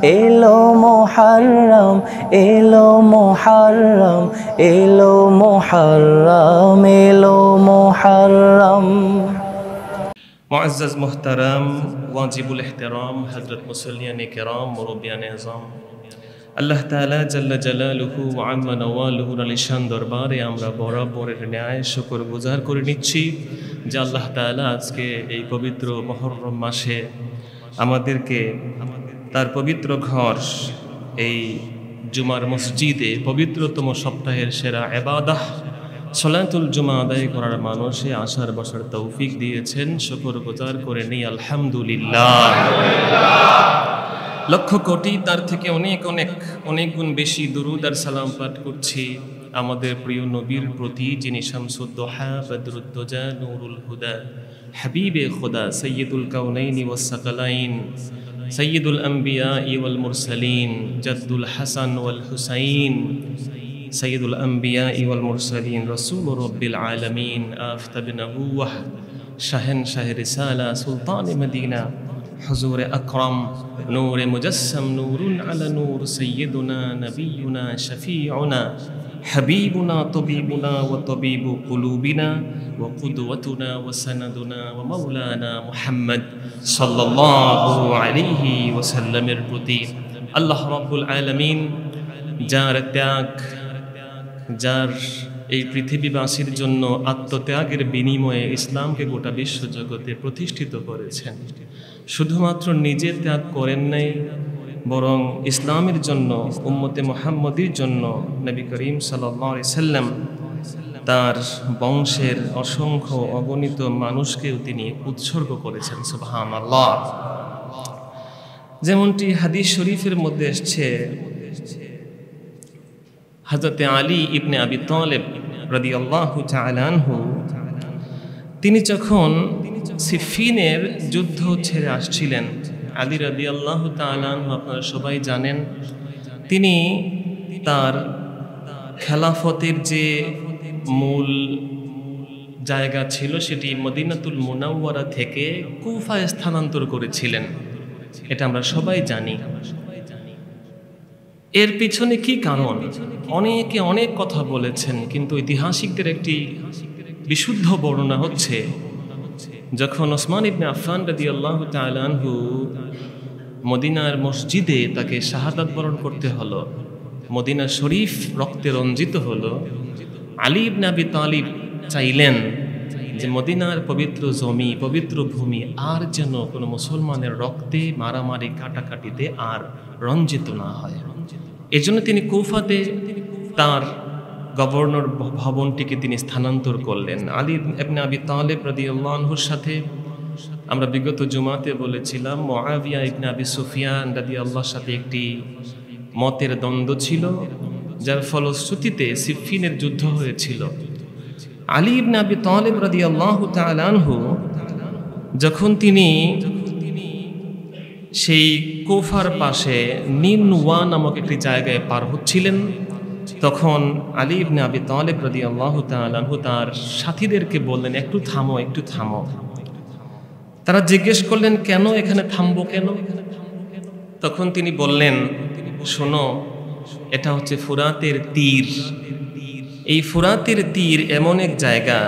এলো মুহররম এলো মুহররম এলো মুহররম এলো মুহররম। মুআজ্জাজ মুহতারাম ওয়াজিবুল ইহতিরাম হযরত মুসল্লিয়ানে কিরাম মুরব্বিয়ানে আযম, আল্লাহ তাআলা জাল্লা জালালুহু ওয়া আম্মা নওয়ালুহুর আলিশান দরবারে আমরা বরাবরের ন্যায় শুকর গুজার করে নিচ্ছি যে আল্লাহ তাআলা আজকে এই পবিত্র মুহররম মাসে আমাদেরকে তার পবিত্র ঘর এই জুমার মসজিদে পবিত্রতম সপ্তাহের সেরা ইবাদাহ সলাতুল জুমা আদায় করার মানুষে আসার বসার তৌফিক দিয়েছেন। শুকর গুজার করে নেই আলহামদুলিল্লাহ। লক্ষ কোটি তার থেকে অনেক অনেক অনেক গুণ বেশি দুরুদ আর সালাম পাঠ করছি আমাদের প্রিয় নবীর প্রতি, যিনি শামসুদ্দোহা বদরুদ্দোজা নূরুল হুদা হাবিবে খোদা সৈয়দুল কাউনাইনি ওয়াস সাকালাইন সৈয়দুল আম্বিয়া ওয়াল মুরসালিন জাদ্দুল হাসান ওয়াল হুসাইন সৈয়দুল আম্বিয়া ওয়াল মুরসালিন রাসূল রব্বিল আলামিন আফতাব নবুওয়াহ শাহেনশাহ রিসালা সুলতান মদিনা হুজুর আকরাম নূর মুজাসসাম নূরুন আলা নূর সৈয়দুনা নবিয়ুনা শফিউনা হাবিবুনা তবিবুনা ওয়া তবিবু কুলুবিনা ওয়া কুদওয়াতুনা ওয়া সানাদুনা ওয়া মাওলানা মুহাম্মদ সাল্লাল্লাহু আলাইহি ওয়াসাল্লামের প্রতি আল্লাহ রাব্বুল আলামিন যার ত্যাগ, যার এই পৃথিবীবাসীর জন্য আত্মত্যাগের বিনিময়ে ইসলামকে গোটা বিশ্বজগতে প্রতিষ্ঠিত করেছেন, শুধুমাত্র নিজে ত্যাগ করেন নাই, বরং ইসলামের জন্য উম্মতে মুহাম্মদীর জন্য নবী করিম সাল্লাল্লাহু আলাইহি সাল্লাম তার বংশের অসংখ্য অগণিত মানুষকেও তিনি উৎসর্গ করেছেন। সুবহানাল্লাহ। যেমনটি হাদিস শরীফের মধ্যে এসেছে, হযরত আলী ইবনে আবি তালেব রাদিয়াল্লাহু তাআলা আনহু তিনি যখন সিফিনের যুদ্ধ ছেড়ে আসছিলেন, আলী রাদিয়াল্লাহু তাআলা আনহু আপনারা সবাই জানেন, তিনি তার খেলাফতের যে মূল জায়গা ছিল সেটি মদিনাতুল মুনাওয়ারা থেকে কুফায় স্থানান্তর করেছিলেন। এটা আমরা সবাই জানি। এর পিছনে কি কারণ? অনেকে অনেক কথা বলেছেন, কিন্তু ঐতিহাসিকদের একটি বিশুদ্ধ বর্ণনা হচ্ছে, যখন ওসমান ইবনে আফফান রাদিয়াল্লাহু তাআলা আনহু মদিনার মসজিদে তাকে শাহাদাত বরণ করতে হলো, মদিনা শরীফ রক্তে রঞ্জিত হলো, আলী ইবনে আবি তালিব চাইলেন যে মদিনার পবিত্র জমি, পবিত্র ভূমি আর যেন কোনো মুসলমানের রক্তে মারামারি কাটাকাটিতে আর রঞ্জিত না হয়। এজন্য তিনি কুফাতে তার গভর্নর ভবনটিকে তিনি স্থানান্তর করলেন। আলী ইবনে আবি তালেব রাদিয়াল্লাহু আনহুর সাথে আমরা বিগত জুমাতে বলেছিলাম মুআবিয়া ইবনে আবি সুফিয়ান রাদিয়াল্লাহুর সাথে একটি মতের দ্বন্দ্ব ছিল, যার ফলশ্রুতিতে সিফিনের যুদ্ধ হয়েছিল। আলী ইবনে আবি তালেব রাদিয়াল্লাহু তাআলা আনহু যখন তিনি সেই কুফার পাশে নিনওয়া নামক একটি জায়গায় পার হচ্ছিলেন, তখন আলী ইবনে আবি তালেব রাদিয়াল্লাহু তাআলা আনহু তার সাথীদেরকে বললেন, একটু থামো, একটু থামো। তারা জিজ্ঞেস করলেন, কেন এখানে থামবো কেন? তখন তিনি বললেন, শোনো, এটা হচ্ছে ফুরাতের তীর। এই ফুরাতের তীর এমন এক জায়গা,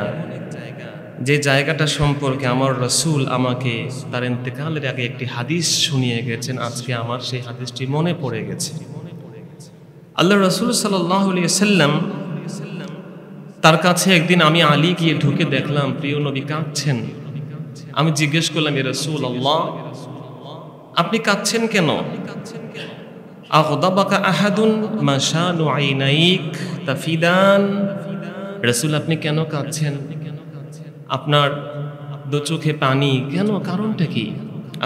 যে জায়গাটা সম্পর্কে আমার রাসূল আমাকে তার ইন্তেকালের আগে একটি হাদিস শুনিয়ে গেছেন। আজকে আমার সেই হাদিসটি মনে পড়ে গেছে। আল্লাহ রাসূল সাল্লাল্লাহু আলাইহি ওয়াসাল্লাম তার কাছে একদিন আমি আলী গিয়ে ঢুকে দেখলাম প্রিয় নবী কাঁদছেন। আমি জিজ্ঞেস করলাম, ইয়া রাসূলুল্লাহ, আপনি কাঁদছেন কেন? আগদাবাকা আহাদুন মা শানু আইনাইক তাফিদান। রাসূল, আপনি কেন কাঁদছেন? আপনার দু চোখে পানি কেন? কারণটা কি?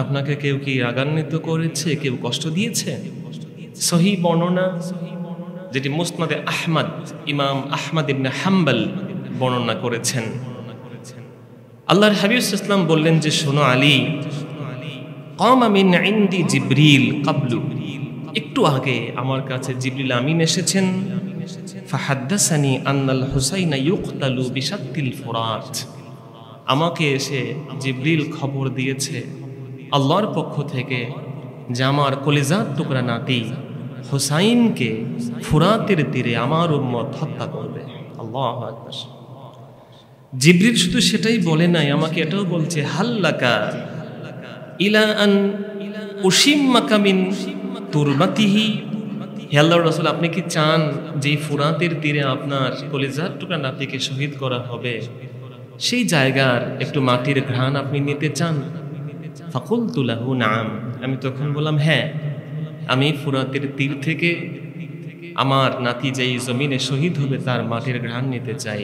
আপনাকে কেউ কি রাগান্বিত করেছে? কেউ কষ্ট দিয়েছে? সহিহ বর্ণনা, যেটি মুসনাদে আহমদ, ইমাম আহমদ ইবনে হাম্বল বর্ণনা করেছেন। আল্লাহর হাবিব সাল্লাল্লাহু আলাইহি ওয়াসাল্লাম বললেন যে, শোনো আলী, কামা মিন ইনদি জিবরিল ক্বাবলু, একটু আগে আমার কাছে জিবরিল আমিন এসেছেন। ফাহাদ্দাসানি আন্নাল হুসাইনা ইউকতালু বিশাত্তিল ফুরাত, আমাকে এসে জিবরিল খবর দিয়েছে আল্লাহর পক্ষ থেকে যে আমার কলিজার টুকরা নাতি হুসাইনকে ফুরাতের তীরে আমার উম্মত হত্যা করবে। আল্লাহু আকবার। জিবরিল শুধু সেটাই বলে নাই, আমাকে এটাও বলছে হাল্লাকা ইলা আন উশিম্মাকা মিন তুরবাতিহি। হে আল্লাহর রাসূল, আপনি কি চান যে ফুরাতের তীরে আপনার কলিজার টুকরা নাতিকে শহীদ করা হবে, সেই জায়গার একটু মাটির ঘ্রাণ আপনি নিতে চান? ফাকুলতু লাহু নাম। আমি তখন বললাম, হ্যাঁ, আমি ফুরাতের তীর থেকে আমার নাতি যেই জমিনে শহীদ হবে তার মাটির ঘ্রাণ নিতে চাই।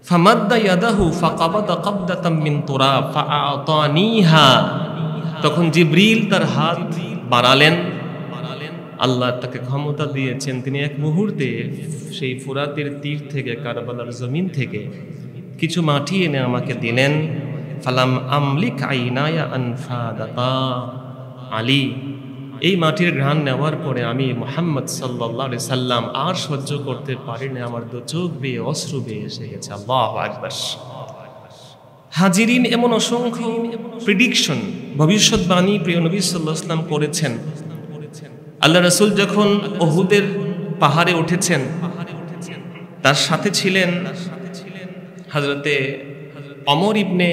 ফামাদ্দা ইয়াদাহু ফাকাবাদা কাবদাতাম মিন তুরাব ফাআতানিহা। তখন জিবরিল তার হাত বাড়ালেন। আল্লাহ তাকে ক্ষমতা দিয়েছেন, তিনি এক মুহূর্তে সেই ফুরাতের তীর থেকে, কারবালার জমিন থেকে কিছু মাটি এনে আমাকে দিলেন। ফালাম আমলিক আইনায়া আনফাদাতা। আলী, এই মাটির ঘ্রাণ নেওয়ার পরে আমি মুহাম্মদ সাল্লাল্লাহু আলাইহি সাল্লাম আর সহ্য করতে পারিনি, আমার দু চোখ বেয়ে অশ্রু বেয়ে এসে গেছে। আল্লাহু আকবার। হাজিরিন, এমন অসংখ্য প্রেডিকশন, ভবিষ্যৎবাণী প্রিয় নবী সাল্লাল্লাহু আলাইহি সাল্লাম করেছেন। আল্লাহ রাসূল যখন উহুদের পাহাড়ে উঠেছেন, তার সাথে ছিলেন হযরতে ওমর ইবনে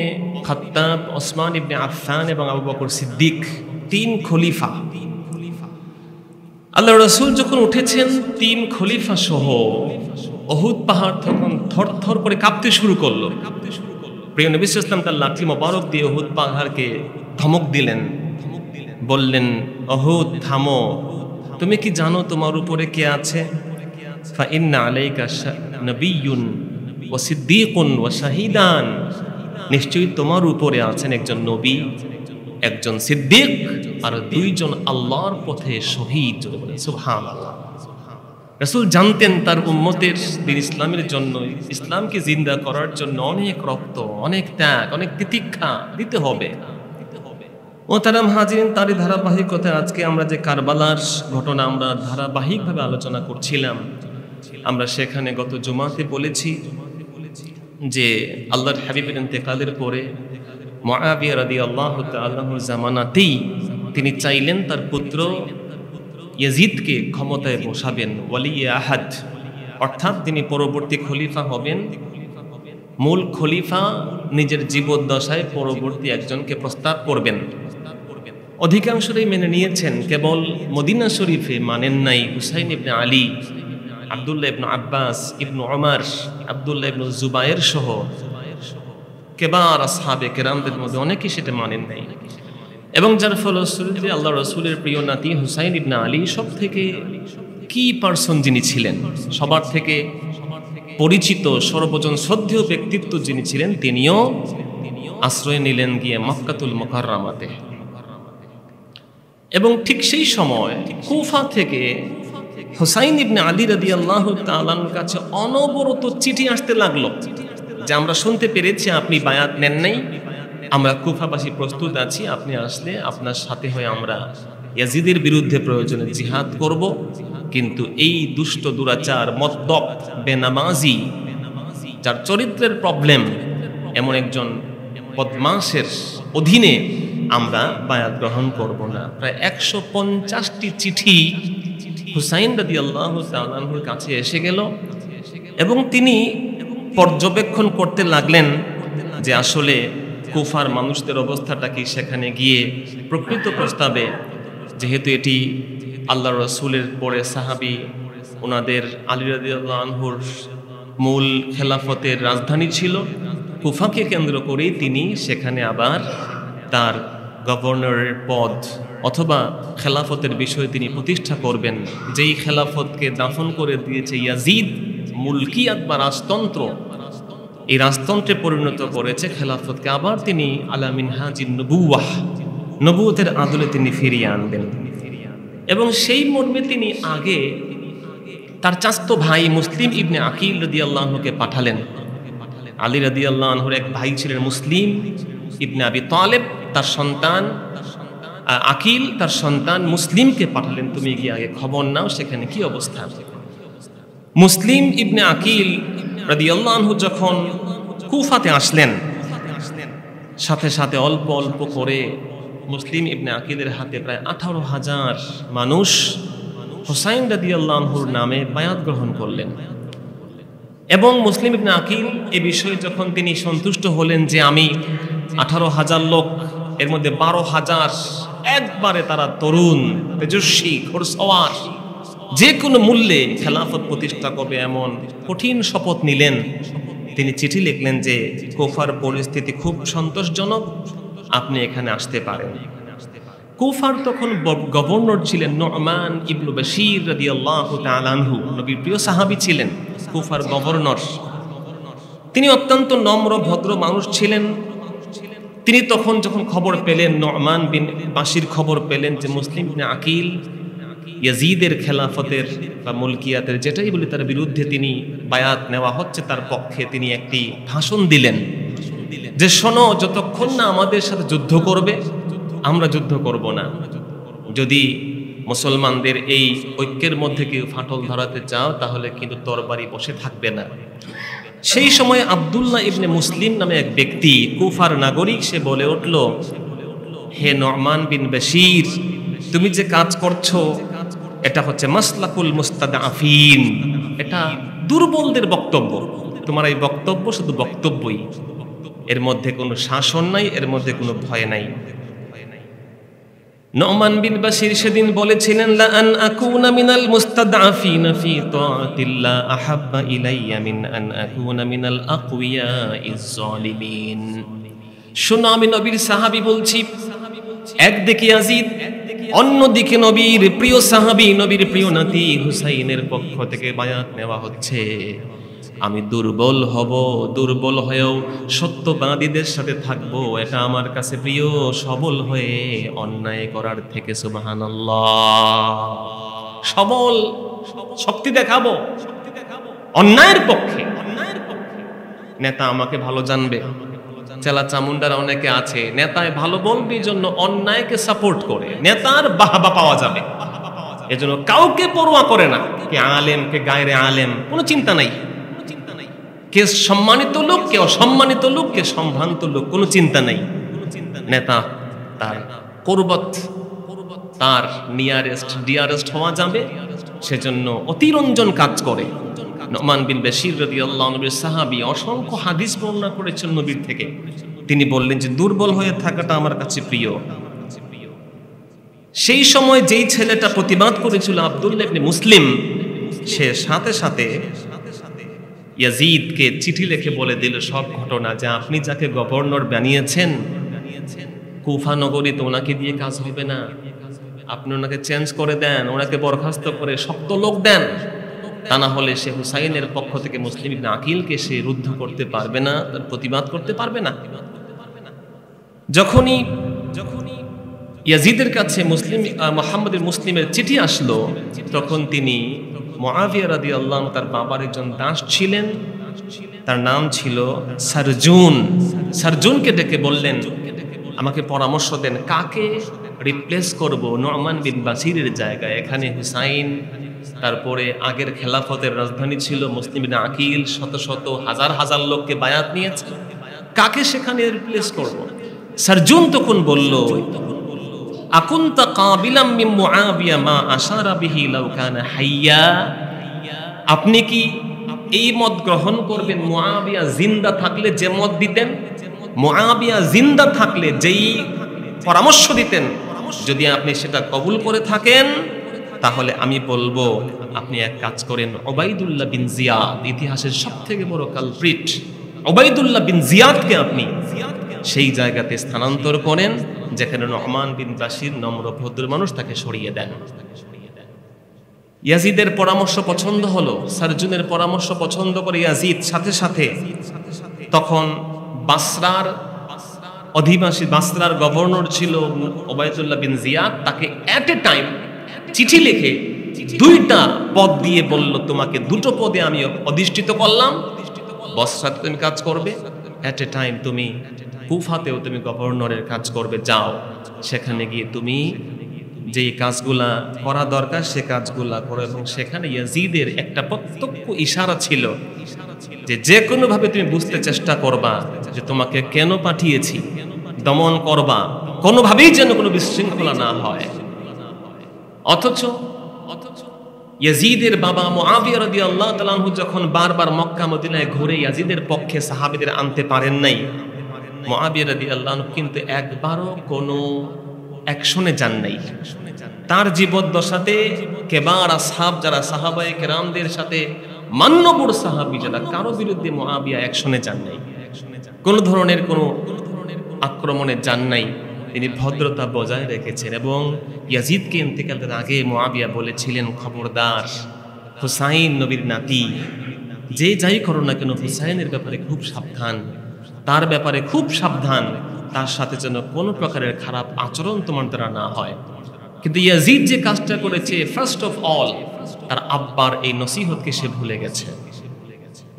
খাত্তাব, ওসমান ইবনে আফফান এবং আবু বকর সিদ্দিক, 3 খলিফা। আল্লাহ রাসূল যখন উঠেছেন 3 খলিফা সহ, উহুদ পাহাড় তখন থরথর করে কাঁপতে শুরু করলো। প্রিয় নবী সাল্লাল্লাহু আলাইহি ওয়াসাল্লাম তার লাঠি মোবারক দিয়ে উহুদ পাহাড়কে ধমক দিলেন, বললেন, উহুদ থামো, তুমি কি জানো তোমার উপরে কে আছে? ফা ইন্না আলাইকা নাবিয়্যুন ওয়া সিদ্দীকুন ওয়া শাহিদান। নিশ্চয়ই তোমার উপরে আছেন একজন নবী, একজন সিদ্দিক, আর 2 জন আল্লাহর পথে শহীদ। সুবহানাল্লাহ। রাসূল জানতেন তার উম্মতের দিন ইসলামের জন্য, ইসলামকে জিন্দা করার জন্য অনেক রক্ত, অনেক ত্যাগ, অনেক তিতিক্ষা দিতে হবে। মোহতারাম হাজিরিন, তারই ধারাবাহিকতায় আজকে আমরা যে কারবালার ঘটনা আমরা ধারাবাহিকভাবে আলোচনা করছিলাম, আমরা সেখানে গত জুমাতে বলেছি যে আল্লাহর হাবিবের ইন্তেকালের পরে মুআবিয়া রাদিয়াল্লাহু তাআলা আনহুর জামানাতেই তিনি চাইলেন তার পুত্র ইয়াজিদকে ক্ষমতায় বসাবেন, ওয়ালিয়ে আহাদ, অর্থাৎ তিনি পরবর্তী খলিফা হবেন। মূল খলিফা নিজের জীবদ্দশায় পরবর্তী একজনকে প্রস্তাব করবেন। অধিকাংশই মেনে নিয়েছেন, কেবল মদিনা শরীফে মানেন নাই হুসাইন ইবনে আলী, আব্দুল্লাহ ইবনে আব্বাস, ইবনে ওমর, আব্দুল্লাহ ইবনে জুবায়ের সহ কেবার আসহাবে কেরামদের মধ্যে অনেকেই সেটা মানেন নাই। এবং যার ফলশ্রুতিতে আল্লাহ রাসূলের প্রিয় নাতি হুসাইন ইবনে আলী সব থেকে কি পার্সন যিনি ছিলেন, সবার থেকে পরিচিত, সর্বজন শ্রদ্ধেয় ব্যক্তিত্ব যিনি ছিলেন, তিনিও আশ্রয় নিলেন গিয়ে মক্কাতুল মুকাররমাতে। এবং ঠিক সেই সময় কুফা থেকে হুসাইন ইবনে আলী রাদিয়াল্লাহু তাআলা আনহুর কাছে অনবরত চিঠি আসতে লাগলো যে আমরা শুনতে পেরেছি আপনি বায়াত নেন নাই, আমরা কুফাবাসী প্রস্তুত আছি, আপনি আসলে আপনার সাথে হয়ে আমরা ইয়াজিদের বিরুদ্ধে প্রয়োজনে জিহাদ করব। কিন্তু এই দুষ্ট দুরাচার, মদ্যপ, বেনামাজি, যার চরিত্রের প্রবলেম, এমন একজন বদমাশের অধীনে আমরা বায়াত গ্রহণ করব না। প্রায় 150টি চিঠি হুসাইন রাদিয়াল্লাহু তাআলা আনহুর কাছে এসে গেল এবং তিনি পর্যবেক্ষণ করতে লাগলেন যে আসলে কুফার মানুষদের অবস্থাটা কি। সেখানে গিয়ে প্রকৃত প্রস্তাবে, যেহেতু এটি আল্লাহ রাসূলের পরে সাহাবী, ওনাদের আলী রাদিয়াল্লাহু আনহুর মূল খেলাফতের রাজধানী ছিল, কুফাকে কেন্দ্র করেই তিনি সেখানে আবার তার গভর্নরের পদ অথবা খেলাফতের বিষয়ে তিনি প্রতিষ্ঠা করবেন। যেই খেলাফতকে দাফন করে দিয়েছে ইয়াজিদ, মুলকিয়াত বা রাজতন্ত্র, এই রাজতন্ত্রে পরিণত করেছে খেলাফতকে, আবার তিনি আলা মিনহাজিন নবুওয়াহ, নবুয়তের আদলে তিনি ফিরিয়ে আনবেন। এবং সেই মর্মে তিনি আগে তার চাচাতো ভাই মুসলিম ইবনে আকিল রাদিয়াল্লাহু আনহুকে পাঠালেন। আলী রাদিয়াল্লাহু আনহুর এক ভাই ছিলেন মুসলিম ইবনে আবি তালেব, তার সন্তান আকিল, তার সন্তান মুসলিমকে পাঠালেন, তুমি গিয়ে আগে খবর নাও সেখানে কি অবস্থা। মুসলিম ইবনে আকিল রাদিয়াল্লাহু আনহু যখন কুফাতে আসলেন, সাথে সাথে অল্প অল্প করে মুসলিম ইবনে আকিলের হাতে প্রায় 18,000 মানুষ হুসাইন রাদিয়াল্লাহু আনহুর নামে বায়াত গ্রহণ করলেন। এবং মুসলিম ইবনে আকিল এ বিষয়ে যখন তিনি সন্তুষ্ট হলেন যে আমি 18,000 লোক, এর মধ্যে 12,000 একবারে তারা তরুণ, তেজস্বী, ঘোড়সওয়ার, যে কোনো মূল্যে খেলাফত প্রতিষ্ঠা করবে এমন কঠিন শপথ নিলেন। তিনি চিঠি লিখলেন যে কুফার পরিস্থিতি খুব সন্তোষজনক, আপনি এখানে আসতে পারেন। কুফার তখন গভর্নর ছিলেন নু'মান ইবনে বাশির রাদিয়াল্লাহু তাআলা আনহু, নবীর প্রিয় সাহাবী ছিলেন কুফার গভর্নর। তিনি অত্যন্ত নম্র ভদ্র মানুষ ছিলেন। তিনি তখন যখন খবর পেলেন, নু'মান বিন বাশির খবর পেলেন যে মুসলিম ইবনে আকিল ইয়াজিদের খেলাফতের বা মুলকিয়াতের যেটাই বলি তার বিরুদ্ধে তিনি বায়াত নেওয়া হচ্ছে, তার পক্ষে তিনি একটি ভাষণ দিলেন যে শোনো, যতক্ষণ না আমাদের সাথে যুদ্ধ করবে আমরা যুদ্ধ করব না। যদি মুসলমানদের এই ঐক্যের মধ্যে কেউ ফাটল ধরাতে চাও তাহলে কিন্তু তরবারি বসে থাকবে না। সেই সময় আব্দুল্লাহ ইবনে মুসলিম নামে এক ব্যক্তি, কুফার নাগরিক, সে বলে উঠল, হে নু'মান বিন বাশির, তুমি যে কাজ করছো এটা হচ্ছে মাসলাকুল মুস্তাদআফিন, এটা দুর্বলদের বক্তব্য। তোমার এই বক্তব্য শুধু বক্তব্যই, এর মধ্যে কোনো শাসন নাই, এর মধ্যে কোনো ভয় নাই। নু'মান বিন বাশির সেদিন বলেছিলেন, লা আন আকুনা মিনাল মুস্তাদআফিনা ফি তাআতিল্লাহ আহাব্বা ইলাইয়া মিন আন আকুনা মিনাল আকওয়াইজ জালিমিন। শোনো, আমি নবীর সাহাবী বলছি, একদিকে ইয়াজিদ, অন্যদিকে নবীর প্রিয় সাহাবী, নবীর প্রিয় নাতি হুসাইনের পক্ষ থেকে বায়াত নেওয়া হচ্ছে। আমি দুর্বল হব, দুর্বল হয়েও সত্যবাদীদের সাথে থাকবো, এটা আমার কাছে প্রিয় সবল হয়ে অন্যায় করার থেকে। সুবহানাল্লাহ। সবল শক্তি দেখাবো অন্যায়ের পক্ষে। নেতা আমাকে ভালো জানবে, চেলা চামুন্ডারা অনেকে আছে, নেতায় ভালো বলবে জন্য অন্যায়কে সাপোর্ট করে, নেতার বাহবা পাওয়া যাবে এজন্য কাউকে পরোয়া করে না, কে আলেম কে গায়রে আলেম, কোনো চিন্তা নাই। কে সম্মানিত লোক, কে অসম্মানিত লোক, কে সম্ভ্রান্ত লোক, কোনো চিন্তা নাই। নেতা তার কুরবত, তার নিয়ারেস্ট ডিয়ারেস্ট হওয়া যাবে, সেজন্য অতিরঞ্জন কাজ করে। নু'মান বিন বাশির রাদিয়াল্লাহু আনহু সাহাবী, অসংখ্য হাদিস বর্ণনা করেছেন নবীর থেকে। তিনি বললেন যে দুর্বল হয়ে থাকাটা আমার কাছে প্রিয়। সেই সময় যেই ছেলেটা প্রতিবাদ করেছিল আব্দুল্লাহ ইবনে মুসলিম, সে সাথে সাথে ইয়াজিদকে চিঠি লিখে বলে দিল সব ঘটনা, যে আপনি যাকে গভর্নর বানিয়েছেন কুফা নগরীতে, ওনাকে দিয়ে কাজ হবে না, আপনি ওনাকে চেঞ্জ করে দেন, ওনাকে বরখাস্ত করে শক্ত লোক দেন, তা না হলে সে হুসাইনের পক্ষ থেকে মুসলিম ইবনে আকিলকে সে রুদ্ধ করতে পারবে না, তার প্রতিবাদ করতে পারবে না। যখনই ইয়াজিদের কাছে মুহাম্মদের মুসলিমের চিঠি আসলো, তখন তিনি মুআবিয়া রাদিয়াল্লাহু আনহু, তার বাবার একজন দাস ছিলেন, তার নাম ছিল সারজুন, সারজুনকে ডেকে বললেন, আমাকে পরামর্শ দেন কাকে রিপ্লেস করব নু'মান বিন বাশিরের জায়গায়। এখানে হুসাইন, তারপরে আগের খেলাফতের রাজধানী ছিল মুসলিম ইবনে আকিল, শত শত হাজার হাজার লোককে বায়াত নিয়েছে, কাকে সেখানে রিপ্লেস করব? সারজুন তখন বলল, আকুনতা কাবিলাম মিন মুআবিয়া মা আশারা বিহি লাউ কানা হাইয়া, আপনি কি এই মত গ্রহণ করবেন মুআবিয়া জিন্দা থাকলে যে মত দিতেন, মুআবিয়া জিন্দা থাকলে যেই পরামর্শ দিতেন, যদি আপনি সেটা কবুল করে থাকেন তাহলে আমি বলবো আপনি এক কাজ করেন, উবাইদুল্লাহ বিন জিয়াদ, ইতিহাসের সবথেকে বড় কালপ্রিট উবাইদুল্লাহ বিন জিয়াদকে আপনি সেই জায়গাতে স্থানান্তর করেন যেখানে নু'মান বিন বাশির নম্র ভদ্র মানুষ, তাকে সরিয়ে দেন। ইয়াজিদের পরামর্শ পছন্দ হলো, সারজুনের পরামর্শ পছন্দ করে ইয়াজিদ সাথে সাথে তখন বাসরার অধিবাসী, বাসরার গভর্নর ছিল উবাইদুল্লাহ বিন জিয়াদ, তাকে এট এ টাইম চিঠি লিখে দুইটা পদ দিয়ে বলল, তোমাকে দুটো পদে আমি অধিষ্ঠিত করলাম, বসরাতে তুমি কাজ করবে, এট এ টাইম তুমি কুফাতেও তুমি গভর্নরের কাজ করবে, যাও সেখানে গিয়ে তুমি যেই কাজগুলা করা দরকার সে কাজগুলা করো। এবং সেখানে ইয়াজিদের একটা প্রত্যক্ষ ইশারা ছিল যে যে কোনোভাবে তুমি বুঝতে চেষ্টা করবা যে তোমাকে কেন পাঠিয়েছি, দমন করবা, কোনোভাবেই যেন কোনো বিশৃঙ্খলা না হয়। অথচ ইয়াজিদের বাবা মুআবিয়া রাদিয়াল্লাহু তাআলা আনহু যখন বারবার মক্কা মদিনায় ঘুরে ইয়াজিদের পক্ষে সাহাবীদের আনতে পারেন নাই, মুআবিয়া রাদিয়াল্লাহু আনহু কিন্তু একবারও কোনো অ্যাকশনে যান নাই। তার জীবদ্দশাতে কেবার আসহাব যারা সাহাবায়ে কেরামদের সাথে মান্যবর সাহাবী যারা কারো বিরুদ্ধে মুআবিয়া অ্যাকশনে যান নাই, কোনো ধরনের কোনো আক্রমণে যান নাই। তিনি ভদ্রতা বজায় রেখেছেন এবং ইয়াজিদকে ইন্তেকালের আগে মুআবিয়া বলেছিলেন, খবরদার হুসাইন নবীর নাতি, যে যাই করো না কেন হুসাইনের ব্যাপারে খুব সাবধান, তার ব্যাপারে খুব সাবধান, তার সাথে যেন কোনো প্রকারের খারাপ আচরণ তোমার দ্বারা না হয়। কিন্তু ইয়াজিদ যে কাজটা করেছে, ফার্স্ট অফ অল তার আব্বার এই নসিহতকে সে ভুলে গেছে।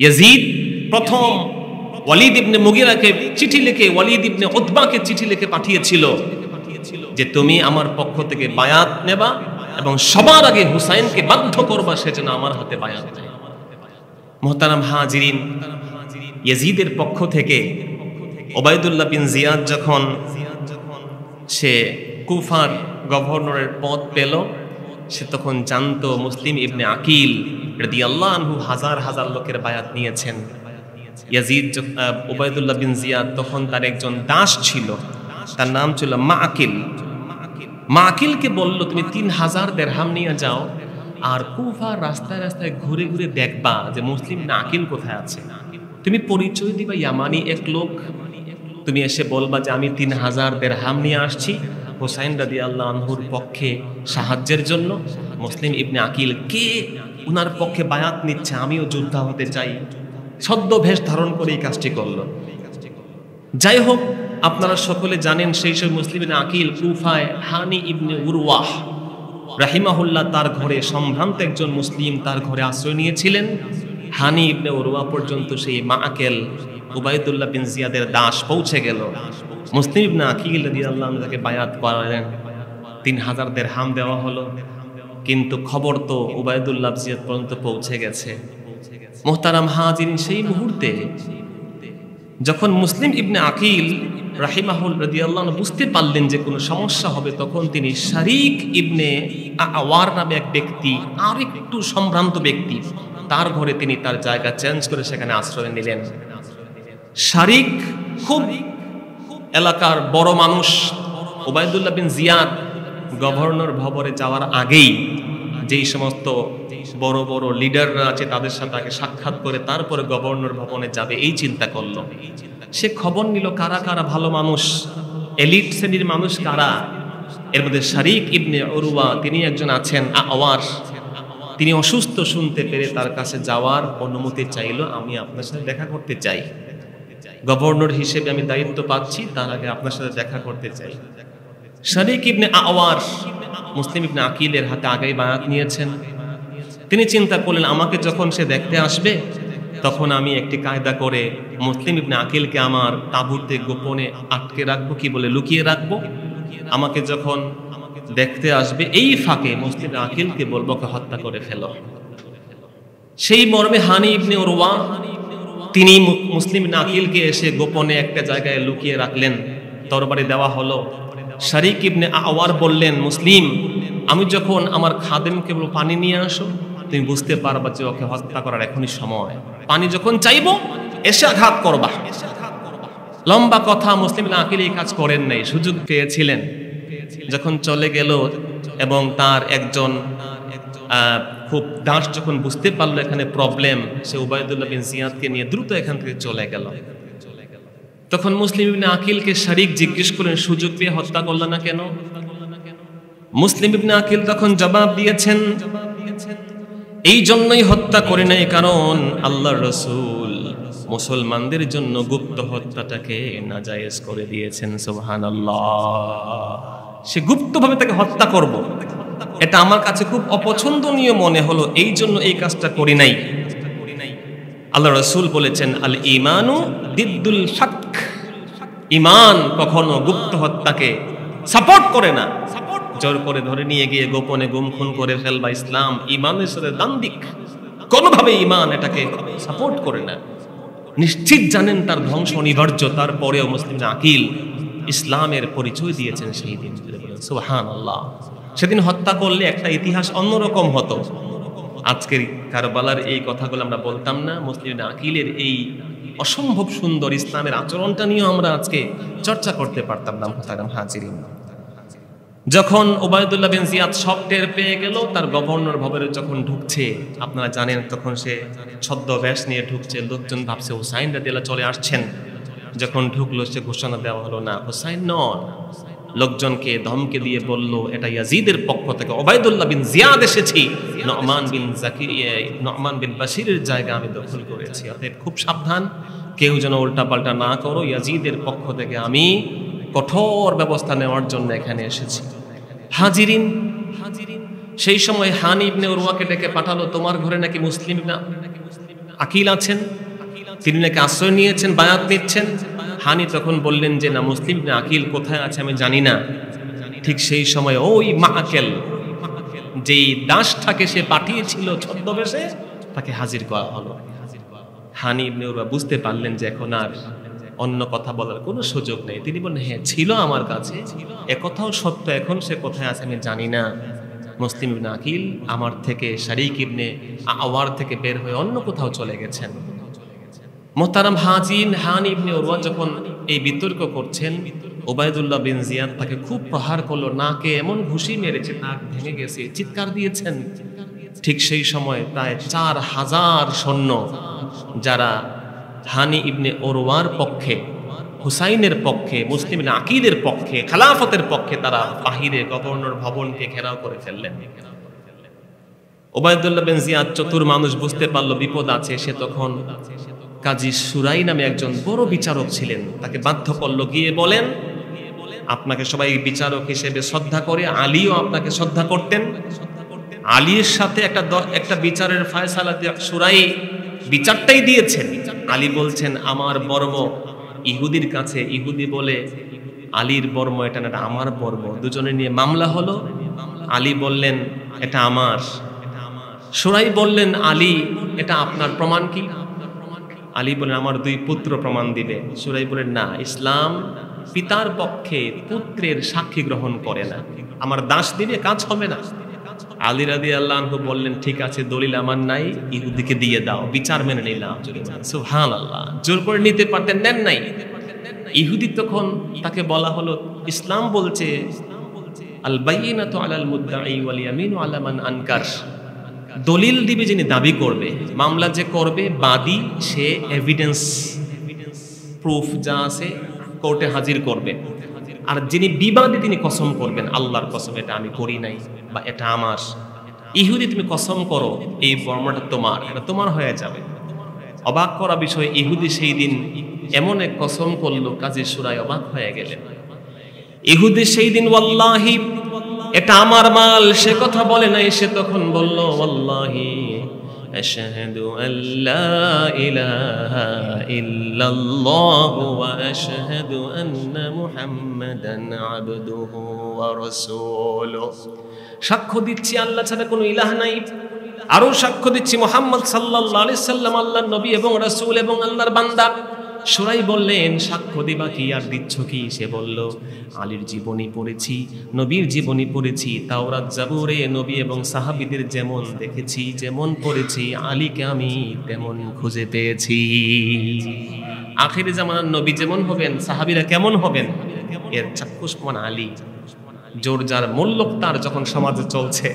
ইয়াজিদ প্রথম ওয়ালিদ ইবনে মুগিরাকে চিঠি লিখে, ওয়ালিদ ইবনে উতবাকে চিঠি লিখে পাঠিয়েছিল যে তুমি আমার পক্ষ থেকে বায়াত নেবা এবং সবার আগে হুসাইনকে বাধ্য করবা সে যেন আমার হাতে বায়াত নেয়। মুহতারাম হাজিরিন, ইয়াজিদের পক্ষ থেকে ওবায়দুল্লাহ বিন জিয়াদ যখন সে কুফার গভর্নরের পদ পেল, সে তখন জানতো মুসলিম ইবনে আকিল রাদিয়াল্লাহু আনহু হাজার হাজার লোকের বায়াত নিয়েছেন। ইয়াজিদ ওবায়দুল্লাহ বিন জিয়াদ তখন তার একজন দাস ছিল, তার নাম ছিল মাকিল। মাকিলকে বলল, তুমি 3000 দিরহাম নিয়ে যাও আর কুফার রাস্তায় রাস্তায় ঘুরে ঘুরে দেখবা যে মুসলিম আকিল কোথায় আছে। তুমি পরিচয় দিবা ইয়ামানি এক লোক, তুমি এসে বলবা যে আমি 3000 দিরহাম নিয়ে আসছি হুসাইন রাদিয়াল্লাহু আনহুর পক্ষে সাহায্যের জন্য। মুসলিম ইবনে আকিল কে উনার পক্ষে বায়াত নিচ্ছে, আমিও যোদ্ধা হতে চাই, ছদ্মবেশ ধারণ করে এই কাজটি করলো। যাই হোক, আপনারা সকলে জানেন সেই সব মুসলিম ইবনে আকিল কুফায় হানি ইবনে উরওয়াহ রাহিমাহুল্লাহ তার ঘরে, সম্ভ্রান্ত একজন মুসলিম তার ঘরে আশ্রয় নিয়েছিলেন। হানি ইবনে উরওয়াহ পর্যন্ত সেই মাকিল উবাইদুল্লাহ বিন জিয়াদের দাস পৌঁছে গেল। মুসলিম ইবনে আকিল রাদিয়াল্লাহু আনহু তাকে বায়াত করালেন, 3000 দিরহাম দেওয়া হলো, কিন্তু খবর তো উবাইদুল্লাহ জিয়াদ পর্যন্ত পৌঁছে গেছে। মুহতারাম হাজিরিন, সেই মুহূর্তে যখন মুসলিম ইবনে আকিল রাহিমাহুল্লাহ রাদিয়াল্লাহু আনহু বুঝতে পারলেন যে কোনো সমস্যা হবে, তখন তিনি শারিক ইবনে আওয়ার নামে এক ব্যক্তি, আর একটু সম্ভ্রান্ত ব্যক্তি, তার ঘরে তিনি তার জায়গা চেঞ্জ করে সেখানে আশ্রয় নিলেন। শারিক খুব এলাকার বড় মানুষ। ওবায়দুল্লাহ বিন জিয়াদ গভর্নর ভবনে যাওয়ার আগেই যেই সমস্ত বড় বড় লিডাররা আছে তাদের সাথে আগে সাক্ষাৎ করে তারপরে গভর্নর ভবনে যাবে এই চিন্তা করলো। সে খবর নিল কারা কারা ভালো মানুষ, এলিট শ্রেণীর মানুষ কারা। এর মধ্যে শারিক ইবনে উরওয়া তিনি একজন আছেন আওয়ার, তিনি অসুস্থ শুনতে পেরে তার কাছে যাওয়ার অনুমতি চাইলো, আমি আপনার সাথে দেখা করতে চাই, গভর্নর হিসেবে আমি দায়িত্ব পাচ্ছি, তার আগে আপনার সাথে দেখা করতে চাই। শারিক ইবনে আওয়ার মুসলিম ইবনে আকিলের হাতে আগেই বায়াত নিয়েছেন। তিনি চিন্তা করলেন আমাকে যখন সে দেখতে আসবে তখন আমি একটি কায়দা করে মুসলিম ইবনে আকিলকে আমার তাঁবুতে গোপনে আটকে রাখবো, কি বলে লুকিয়ে রাখবো। আমাকে যখন দেখতে আসবে এই ফাঁকে মুসলিম আকিলকে বলবো হত্যা করে ফেলো। সেই মর্মে হানি ইবনে উরওয়া তিনি মুসলিম ইবনে আকিলকে এসে গোপনে একটা জায়গায় লুকিয়ে রাখলেন, তরবারি দেওয়া হলো। শারিক ইবনে আওয়ার বললেন, মুসলিম, আমি যখন আমার খাদেমকে বলবো পানি নিয়ে আসো, তুমি বুঝতে পারবা যে ওকে হত্যা করার এখনই সময়, পানি যখন চাইবো এসে আঘাত করবা। লম্বা কথা, মুসলিম ইবনে আকিল এই কাজ করেন নাই, সুযোগ পেয়েছিলেন। যখন চলে গেল এবং তার একজন খুব দাস যখন বুঝতে পারলো এখানে প্রবলেম, সে উবাইদুল্লাহ বিন জিয়াদকে নিয়ে দ্রুত এখান থেকে চলে গেল। তখন মুসলিম ইবনে আকিলকে শারিক জিজ্ঞেস করলেন, সুযোগ পেয়ে হত্যা করল না কেন? মুসলিম ইবনে আকিল তখন জবাব দিয়েছেন, এই জন্যই হত্যা করে নাই কারণ আল্লাহর রাসূল মুসলমানদের জন্য গুপ্ত হত্যাটাকে নাজায়েজ করে দিয়েছেন। সুবহানাল্লাহ। সে গুপ্তভাবে তাকে হত্যা করব, এটা আমার কাছে খুব অপছন্দনীয় মনে হলো, এই জন্য এই কাজটা করি নাই। আল্লাহ রাসূল বলেছেন, আল ঈমানু দিদ্দুল ফাক, ঈমান কখনো গুপ্ত হত্যাকে সাপোর্ট করে না। জোর করে ধরে নিয়ে গিয়ে গোপনে গুম খুন করে ফেলবা ইসলাম ঈমানের সাথে দ্বন্দ্বিক, কোনোভাবে ঈমান এটাকে সাপোর্ট করে না। নিশ্চিত জানেন তার ধ্বংস অনিবার্য, তারপরেও মুসলিম আকিল ইসলামের পরিচয় দিয়েছেন সেই দিন। সুবহানাল্লাহ। সেদিন হত্যা করলে একটা ইতিহাস অন্যরকম হতো। আজকের কারবালার এই কথাগুলো আমরা বলতাম না, মুসলিম আকিলের এই অসম্ভব সুন্দর ইসলামের আচরণটা নিয়েও আমরা আজকে চর্চা করতে পারতাম না। মুহতারাম হাজিরিন, যখন ওবায়দুল্লাহ বিন জিয়াদ সব টের পেয়ে গেল, তার গভর্নর ভবনে যখন ঢুকছে, আপনারা জানেন তখন সে ছদ্মবেশ নিয়ে ঢুকছে, লোকজন ভাবছে হুসাইন রাদিয়াল্লাহু চলে আসছেন। যখন ঢুকলো সে ঘোষণা দেওয়া হলো না, হুসাইন নন। লোকজনকে ধমকে দিয়ে বলল, এটা ইয়াজিদের পক্ষ থেকে ওবায়দুল্লাহ বিন জিয়াদ এসেছি, নোমান বিন বাশিরের জায়গা আমি দখল করেছি, অতএব খুব সাবধান, কেউ যেন উল্টাপাল্টা না করো, ইয়াজিদের পক্ষ থেকে আমি কঠোর ব্যবস্থা নেওয়ার জন্য এখানে এসেছি। হাজিরিন, সেই সময় হানি ইবনে উরওয়াকে ডেকে পাঠালো, তোমার ঘরে নাকি মুসলিম আকিল আছেন, তিনি নাকি আশ্রয় নিয়েছেন, বায়াত নিচ্ছেন। হানি তখন বললেন যে না, মুসলিম আকিল কোথায় আছে আমি জানি না। ঠিক সেই সময় ওই মাআকেল, যেই দাসটাকে সে পাঠিয়েছিল ছদ্মবেশে, তাকে হাজির করা হলো। হানি ইবনে উরওয়া বুঝতে পারলেন যে এখন আর অন্য কথা বলার কোনো সুযোগ নেই। তিনি বললেন, হ্যাঁ ছিল আমার কাছে, একথাও সত্য, এখন সে কোথায় আছে আমি জানি না। মুসলিম ইবনে আকিল আমার থেকে, শারিক ইবনে আওয়ার থেকে বের হয়ে অন্য কোথাও চলে গেছেন। মুহতারাম হাজিরিন, হানি ইবনে উরওয়া যখন এই বিতর্ক করছেন, ওবায়দুল্লাহ বিন জিয়াদ তাকে খুব প্রহার করলো, নাকে এমন ঘুষি মেরেছে, নাক ভেঙে গেছে, চিৎকার দিয়েছেন। ঠিক সেই সময় প্রায় 4000 সৈন্য, যারা হানি ইবনে উরওয়ার পক্ষে, হুসাইনের পক্ষে, মুসলিম আকিদের পক্ষে, খেলাফতের পক্ষে, তারা বাহিরে গভর্নর ভবনকে ঘেরাও করে ফেললেন। ওবায়দুল্লাহ বিন জিয়াদ চতুর মানুষ, বুঝতে পারলো বিপদ আছে। সে তখন কাজী সুরাই নামে একজন বড় বিচারক ছিলেন, তাকে বাধ্য করলো, গিয়ে বলেন, আপনাকে সবাই বিচারক হিসেবে শ্রদ্ধা করে, আলীও আপনাকে শ্রদ্ধা করতেন। আলীর সাথে একটা বিচারের ফয়সালা সুরাই বিচারটাই দিয়েছেন। আলী বলছেন, আমার বর্ম ইহুদির কাছে, ইহুদি বলে আলীর বর্ম এটা না, এটা আমার বর্ম। দুজনে নিয়ে মামলা হলো। আলী বললেন, এটা আমার। সুরাই বললেন, আলী এটা আপনার, প্রমাণ কি? আলী বলেন, আমার 2 পুত্র প্রমাণ দিবে। সুরাই বলেন, না, ইসলাম পিতার পক্ষে পুত্রের সাক্ষী গ্রহণ করে না, আমার দাস দিলে কাজ হবে না। আলী রাদিয়াল্লাহু আনহু বললেন, ঠিক আছে, দলিল আমার নাই, ইহুদিকে দিয়ে দাও, বিচার মেনে নিলাম। সুবহানাল্লাহ, জোর করে নিতে পারতেন, নেন নাই। ইহুদি তখন তাকে বলা হলো, ইসলাম বলছে আল বাইয়িনাতু আলাল মুদ্দাঈ ওয়াল ইয়ামিনু আলা মান আনকার, দলিল দিবে যিনি দাবি করবে, মামলা যে করবে বাদী, সে এভিডেন্স প্রুফ যা আছে কোর্টে হাজির করবে, আর যিনি বিবাদী তিনি কসম করবেন, আল্লাহর কসম এটা আমি করি নাই, বা এটা আমার। ইহুদি তুমি কসম করো এই বর্মটা তোমার, এটা তোমার হয়ে যাবে। অবাক করা বিষয়, ইহুদি সেই দিন এমন এক কসম করলো, কাজী সুরাই অবাক হয়ে গেলেন। ইহুদি সেই দিন ওয়াল্লাহি এটা আমার মাল, সে কথা বলে নাই, সে তখন বলল, ওয়াল্লাহি আশহাদু আল্লা ইলাহা ইল্লাল্লাহু ওয়া আশহাদু আন্না মুহাম্মাদান আবদুহু ওয়া রাসূলুহু, সাক্ষ্য দিচ্ছি আল্লাহ ছাড়া কোনো ইলাহ নাই, আরো সাক্ষ্য দিচ্ছি মুহাম্মদ সাল্লাল্লাহু আলাইহি সাল্লাম আল্লাহর নবী এবং রাসূল এবং আল্লাহর বান্দা। সুরাই বললেন, সাক্ষ্য দিবা কি, আর দিচ্ছ কি? সে বলল, আলীর জীবনী পড়েছি, নবীর জীবনী পড়েছি, তাওরাত জাবুরে নবী এবং সাহাবীদের যেমন দেখেছি, যেমন পড়েছি, আলীকে আমি তেমন খুঁজে পেয়েছি। আখিরি জামানার নবী যেমন হবেন, সাহাবীরা কেমন হবেন, এর চাক্ষুষ প্রমাণ আলী। জোর যার মূল্যক তার যখন সমাজে চলছে,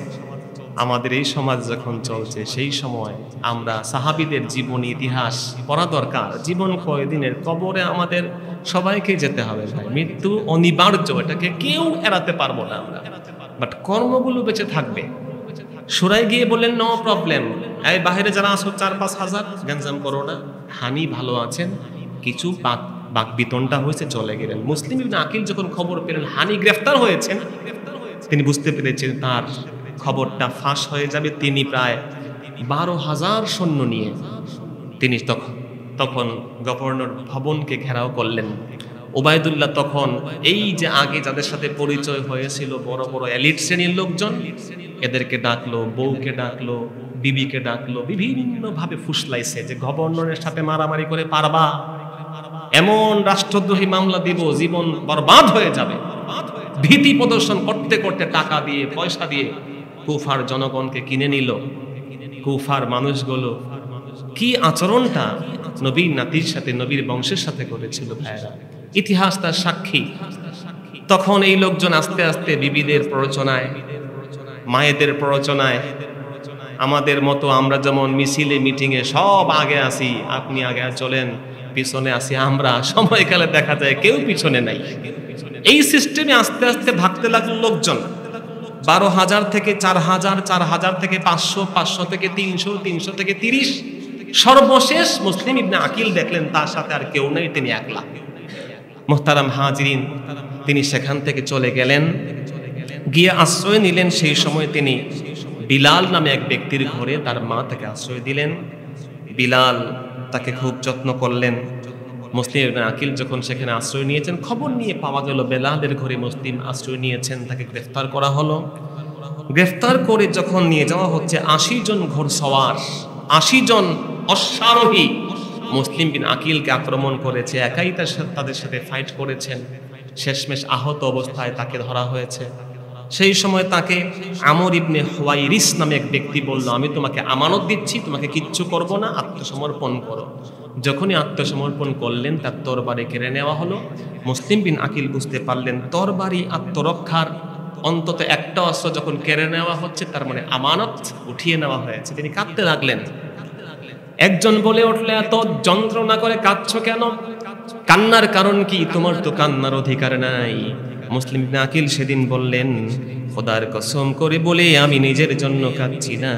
আমাদের এই সমাজ যখন চলছে, সেই সময় আমরা সাহাবীদের জীবনী ইতিহাস পড়া দরকার। জীবন কয়দিনের, কবরে আমাদের সবাইকে যেতে হবে ভাই, মৃত্যু অনিবার্য, এটাকে কেউ এড়াতে পারবো না আমরা, বাট কর্মগুলো বেঁচে থাকবে। সুরাই গিয়ে বললেন, নো প্রবলেম, এই বাইরে যারা আসো 4-5 হাজার, গ্যাঞ্জাম করো না। হানি ভালো আছেন, কিছু বাক বিতনটা হয়েছে, চলে গেলেন। মুসলিম ইবনে আকিল যখন খবর পেলেন হানি গ্রেফতার হয়েছেন, তিনি বুঝতে পেরেছেন তার খবরটা ফাঁস হয়ে যাবে। তিনি প্রায় 12,000 সৈন্য নিয়ে তিনি তখন গভর্নর ভবনকে ঘেরাও করলেন। ওবায়দুল্লাহ তখন এই যে আগে যাদের সাথে পরিচয় হয়েছিল, বড় বড় এলিট শ্রেণীর লোকজন, এদেরকে ডাকলো, বউকে ডাকলো, বিবিকে ডাকলো, বিভিন্ন ভাবে ফুসলাইছে যে গভর্নরের সাথে মারামারি করে পারবা, এমন রাষ্ট্রদ্রোহী মামলা দিব জীবন বরবাদ হয়ে যাবে। ভীতি প্রদর্শন করতে করতে টাকা দিয়ে পয়সা দিয়ে কুফার জনগণকে কিনে নিল। কুফার মানুষগুলো কি আচরণটা নবীর নাতির সাথে, নবীর বংশের সাথে করেছিল ভাইরা, ইতিহাস তার সাক্ষী। তখন এই লোকজন আস্তে আস্তে বিবিদের প্ররোচনায়, মায়েদের প্ররোচনায়, আমাদের মতো আমরা যেমন মিছিলে মিটিংয়ে সব আগে আসি, আপনি আগে চলেন, পিছনে আসি আমরা, সময়কালে দেখা যায় কেউ পিছনে নাই। এই সিস্টেমে আস্তে আস্তে ভাগতে লাগলো লোকজন। 12,000 থেকে 4,000, 4,000 থেকে 500, 500 থেকে 300, 300 থেকে 30, সর্বশেষ মুসলিম ইবনে আকিল দেখলেন তার সাথে আর কেউ নেই, তিনি একলা। মুহতারাম হাজিরিন, তিনি সেখান থেকে চলে গেলেন, গিয়ে আশ্রয় নিলেন। সেই সময় তিনি বিলাল নামে এক ব্যক্তির ঘরে তার মা তাকে আশ্রয় দিলেন। বিলাল তাকে খুব যত্ন করলেন। মুসলিম ইবনে আকিল যখন সেখানে আশ্রয় নিয়েছেন, খবর নিয়ে পাওয়া গেল বেলালের ঘরে মুসলিম আশ্রয় নিয়েছেন, তাকে গ্রেফতার করা হলো। গ্রেফতার করে যখন নিয়ে যাওয়া হচ্ছে, 80 জন ঘোড়সওয়ার, 80 জন অশ্বারোহী মুসলিম বিন আকিলকে আক্রমণ করেছে। একাই তাদের সাথে ফাইট করেছেন। শেষমেশ আহত অবস্থায় তাকে ধরা হয়েছে। সেই সময় তাকে আমর ইবনে হুয়াইরিস নামে এক ব্যক্তি বলল, আমি তোমাকে আমানত দিচ্ছি, তোমাকে কিচ্ছু করব না, আত্মসমর্পণ করো। যখনই আত্মসমর্পণ করলেন, তার তরবারি কেড়ে নেওয়া হলো। মুসলিম বিন আকিল বুঝতে পারলেন তরবারি আত্মরক্ষার অন্তত একটা অস্ত্র যখন কেড়ে নেওয়া হচ্ছে, তার মানে আমানত উঠিয়ে নেওয়া হয়েছে। তিনি কাঁদতে লাগলেন। একজন বলে উঠলে, এত যন্ত্রণা করে কাঁদছো কেন? কান্নার কারণ কি? তোমার তো কান্নার অধিকার নাই। মুসলিম ইবনে আকিল সেদিন বললেন, খোদার কসম করে বলে আমি নিজের জন্য কাঁদছি না,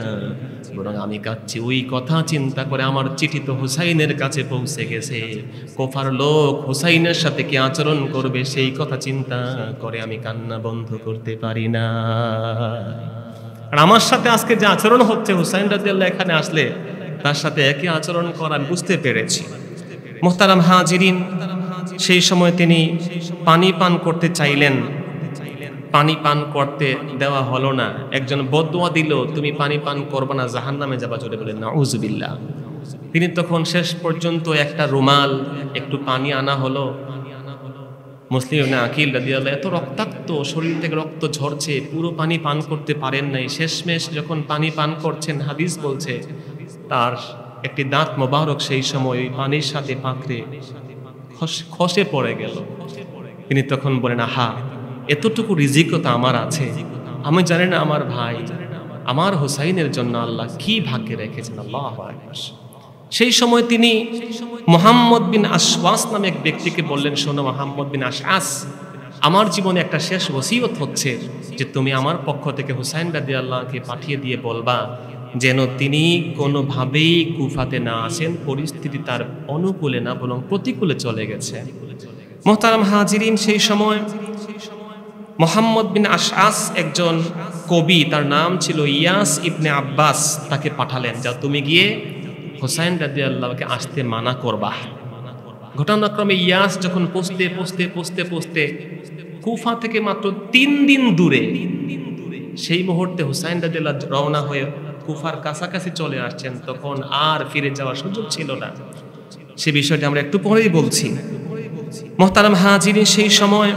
বরং আমি কাঁদছি ওই কথা চিন্তা করে, আমার চিঠি তো হুসাইনের কাছে পৌঁছে গেছে। কুফার লোক হুসাইনের সাথে কি আচরণ করবে সেই কথা চিন্তা করে আমি কান্না বন্ধ করতে পারি না। আর আমার সাথে আজকে যে আচরণ হচ্ছে, হুসাইন রাদিয়াল্লাহু এখানে আসলে তার সাথে একই আচরণ করা আমি বুঝতে পেরেছি। মুহতারাম হাজিরিন, সেই সময় তিনি পানি পান করতে চাইলেন, পানি পান করতে দেওয়া হলো না। একজন বদদুয়া দিল, তুমি পানি পান করবে না, জাহান্নামে যাবা। জোরে বলেন নাউযুবিল্লাহ। তিনি তখন শেষ পর্যন্ত একটা রুমাল, একটু পানি আনা হলো। মুসলিম ইবনে আকিল রাদিয়াল্লাহু এত রক্তাক্ত, শরীর থেকে রক্ত ঝরছে, পুরো পানি পান করতে পারেন নাই। শেষমেশ যখন পানি পান করছেন, হাদিস বলছে তার একটি দাঁত মোবারক সেই সময় ওই পানির সাথে পাকড়ে খসে পড়ে গেল। তিনি তখন বলেন, আহা, এতটুকু রিজিকও তো আমার আছে, আমি জানি না আমার ভাই, আমার হুসাইনের জন্য আল্লাহ কি ভাগ্যে রেখেছেন। আল্লাহু আকবার। সেই সময় তিনি মুহাম্মদ বিন আশওয়াস নামে এক ব্যক্তিকে বললেন, শোনো মুহাম্মদ বিন আশআস, আমার জীবনে একটা শেষ ওসিয়ত হচ্ছে যে তুমি আমার পক্ষ থেকে হুসাইন রাদিয়াল্লাহুকে পাঠিয়ে দিয়ে বলবা যেন তিনি কোনোভাবেই কুফাতে না আসেন। পরিস্থিতি তার অনুকূলে না, বরং প্রতিকূলে চলে গেছে। মুহতারাম হাজিরিন, সেই সময় মুহাম্মদ বিন আশআস একজন কবি, তার নাম ছিল ইয়াস ইবনে আব্বাস, তাকে পাঠালেন, যা তুমি গিয়ে হুসাইন রাদিয়াল্লাহুকে আসতে মানা করবা। ঘটনাক্রমে ইয়াস যখন পৌঁছতে কুফা থেকে মাত্র 3 দিন দূরে, সেই মুহূর্তে হুসাইন রাদিয়াল্লাহু রওনা হয়ে কুফার কাছাকাছি চলে আসছেন, তখন আর ফিরে যাওয়ার সুযোগ ছিল না। সে বিষয়টি আমরা একটু পরেই বলছি। মুহতারাম হাজিরিন, সেই সময়